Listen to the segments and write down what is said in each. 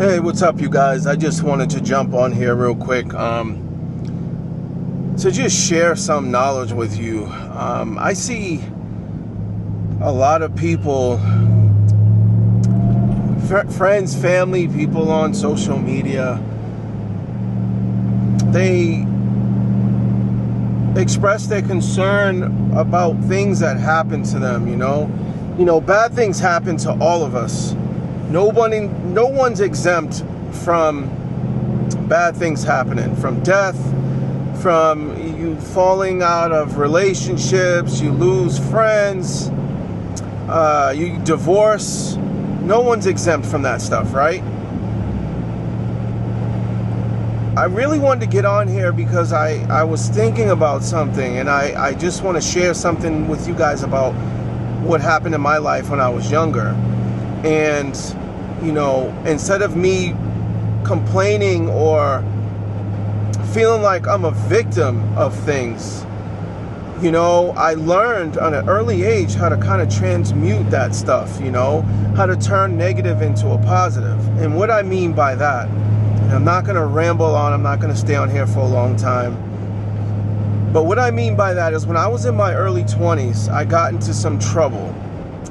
Hey, what's up, you guys? I just wanted to jump on here real quick to just share some knowledge with you. I see a lot of people, friends, family, people on social media, they express their concern about things that happen to them, you know, bad things happen to all of us. No one's exempt from bad things happening, from death, from you falling out of relationships, you lose friends, you divorce. No one's exempt from that stuff, right? I really wanted to get on here because I was thinking about something, and I just want to share something with you guys about what happened in my life when I was younger. And instead of me complaining or feeling like I'm a victim of things, I learned at an early age how to kind of transmute that stuff, how to turn negative into a positive. And what I mean by that, and I'm not going to ramble on, I'm not going to stay on here for a long time, but what I mean by that is when I was in my early 20s, I got into some trouble.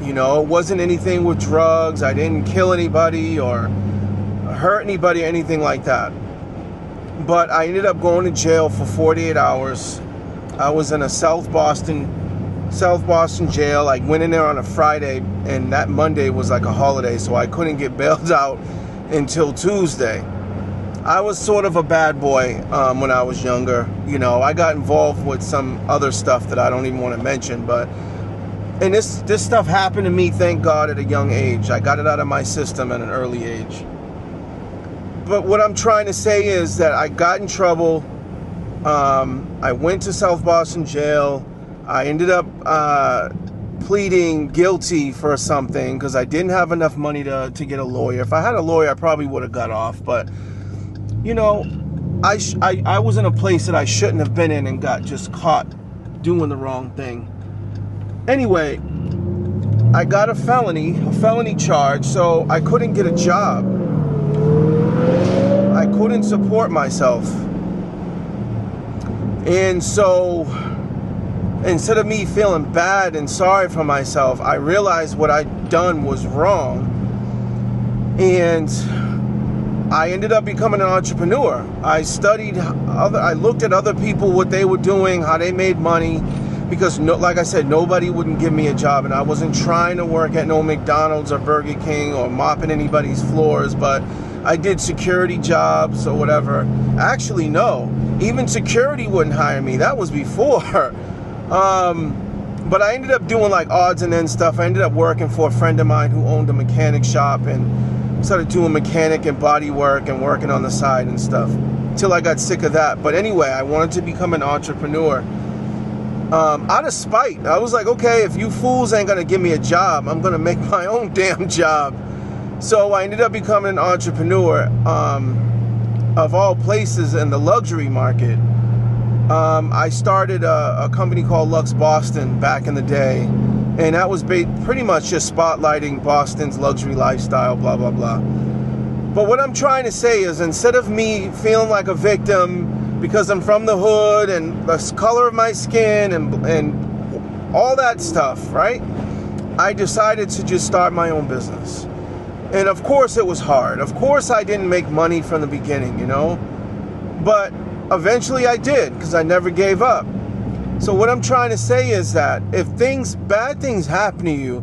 It wasn't anything with drugs. I didn't kill anybody or hurt anybody or anything like that. But I ended up going to jail for 48 hours. I was in a South Boston jail. I went in there on a Friday, and that Monday was like a holiday, so I couldn't get bailed out until Tuesday. I was sort of a bad boy when I was younger. I got involved with some other stuff that I don't even want to mention, and this stuff happened to me, thank God, at a young age. I got it out of my system at an early age. But what I'm trying to say is that I got in trouble. I went to South Boston jail. I ended up pleading guilty for something because I didn't have enough money to get a lawyer. If I had a lawyer, I probably would have got off. But, I was in a place that I shouldn't have been in and got just caught doing the wrong thing. Anyway, I got a felony charge, so I couldn't get a job. I couldn't support myself. And so, instead of me feeling bad and sorry for myself, I realized what I'd done was wrong. And I ended up becoming an entrepreneur. I looked at other people, what they were doing, how they made money. Because, like I said, nobody wouldn't give me a job, and I wasn't trying to work at no McDonald's or Burger King or mopping anybody's floors, but I did security jobs or whatever. Actually, no. Even security wouldn't hire me. That was before. But I ended up doing like odds and ends stuff. I ended up working for a friend of mine who owned a mechanic shop and started doing mechanic and body work and working on the side and stuff till I got sick of that. But anyway, I wanted to become an entrepreneur. Out of spite. I was like, okay, if you fools ain't gonna give me a job, I'm gonna make my own damn job. So I ended up becoming an entrepreneur, of all places, in the luxury market. I started a company called Lux Boston back in the day, and that was pretty much just spotlighting Boston's luxury lifestyle, blah, blah, blah. But what I'm trying to say is, instead of me feeling like a victim because I'm from the hood and the color of my skin and all that stuff, right? I decided to just start my own business. And of course it was hard. Of course I didn't make money from the beginning, but eventually I did, because I never gave up. So what I'm trying to say is that if bad things happen to you,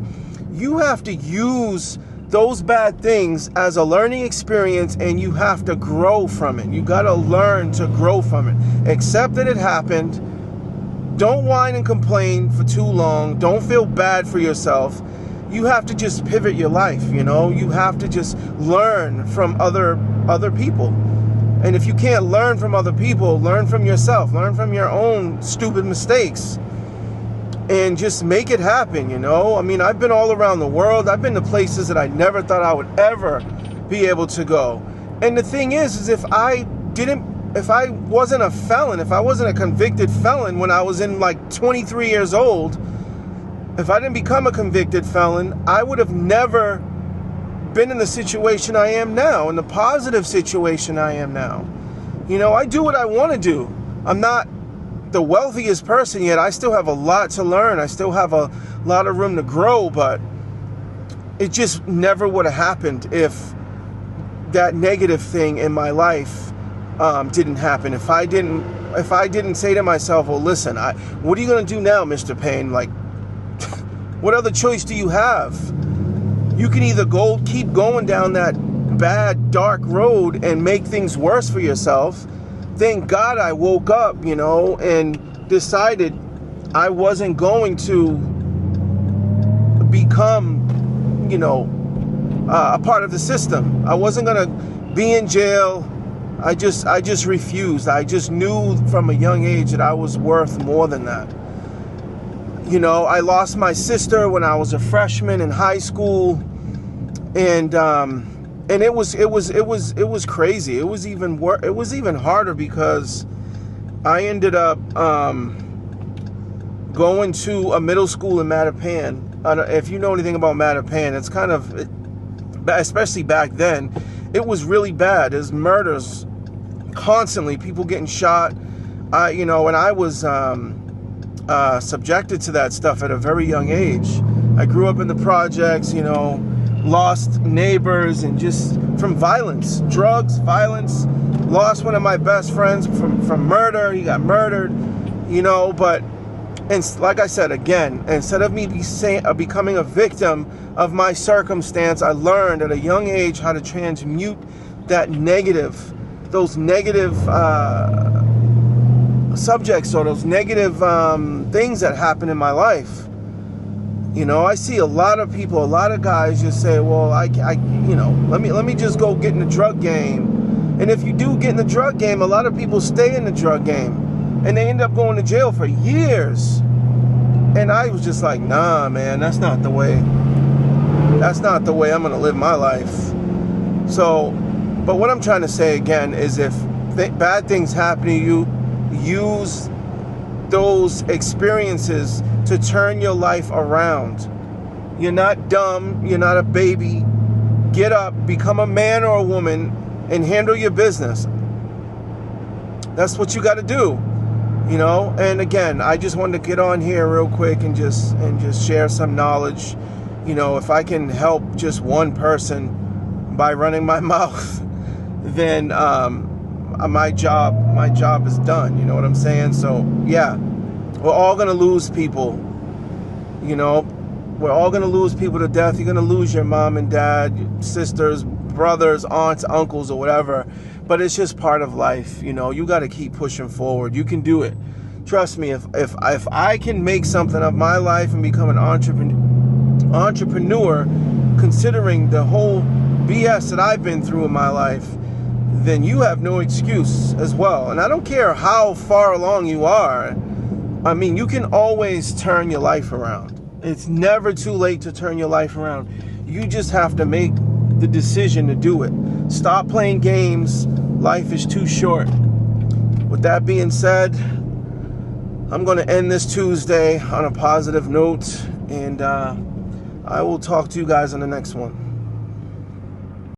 you have to use those bad things as a learning experience, and you have to grow from it. You got to learn to grow from it. Accept that it happened. Don't whine and complain for too long. Don't feel bad for yourself. You have to just pivot your life, You have to just learn from other people. And if you can't learn from other people, learn from yourself. Learn from your own stupid mistakes. And just make it happen, I mean, I've been all around the world. I've been to places that I never thought I would ever be able to go. And the thing is if I wasn't a felon, if I wasn't a convicted felon when I was in like 23 years old, if I didn't become a convicted felon, I would have never been in the situation I am now, in the positive situation I am now. You know, I do what I want to do. I'm not the wealthiest person yet. I still have a lot to learn. I still have a lot of room to grow, but it just never would have happened if that negative thing in my life didn't happen. If I didn't say to myself, well, listen, what are you going to do now, Mr. Payne? Like, what other choice do you have? You can either keep going down that bad, dark road and make things worse for yourself. Thank God I woke up, you know, and decided I wasn't going to become, you know, a part of the system. I wasn't going to be in jail. I just refused. I just knew from a young age that I was worth more than that. You know, I lost my sister when I was a freshman in high school, and it was crazy. It was even harder because I ended up going to a middle school in Mattapan. If you know anything about Mattapan, it's kind of, especially back then, it was really bad. There's murders constantly, people getting shot. You know, and I was subjected to that stuff at a very young age. I grew up in the projects, you know, lost neighbors, and just from violence, drugs, violence. Lost one of my best friends from murder. He got murdered, you know. But, and like I said, again, instead of me becoming a victim of my circumstance, I learned at a young age how to transmute those negative subjects, or those negative things that happen in my life. You know, I see a lot of people, a lot of guys just say, well, I you know, let me just go get in the drug game. And if you do get in the drug game, a lot of people stay in the drug game and they end up going to jail for years. And I was just like, nah, man, that's not the way I'm going to live my life. So, but what I'm trying to say again is, if bad things happen to you, use those experiences to turn your life around. You're not dumb. You're not a baby. Get up, become a man or a woman, and handle your business. That's what you got to do, you know. And again, I just wanted to get on here real quick and just share some knowledge. You know, if I can help just one person by running my mouth, then my job is done. You know what I'm saying? So yeah, we're all gonna lose people. You know, we're all gonna lose people to death. You're gonna lose your mom and dad, your sisters, brothers, aunts, uncles, or whatever. But it's just part of life. You know, you got to keep pushing forward. You can do it. Trust me. If I can make something of my life and become an entrepreneur, considering the whole BS that I've been through in my life, then you have no excuse as well. And I don't care how far along you are. I mean, you can always turn your life around. It's never too late to turn your life around. You just have to make the decision to do it. Stop playing games. Life is too short. With that being said, I'm going to end this Tuesday on a positive note, and I will talk to you guys on the next one.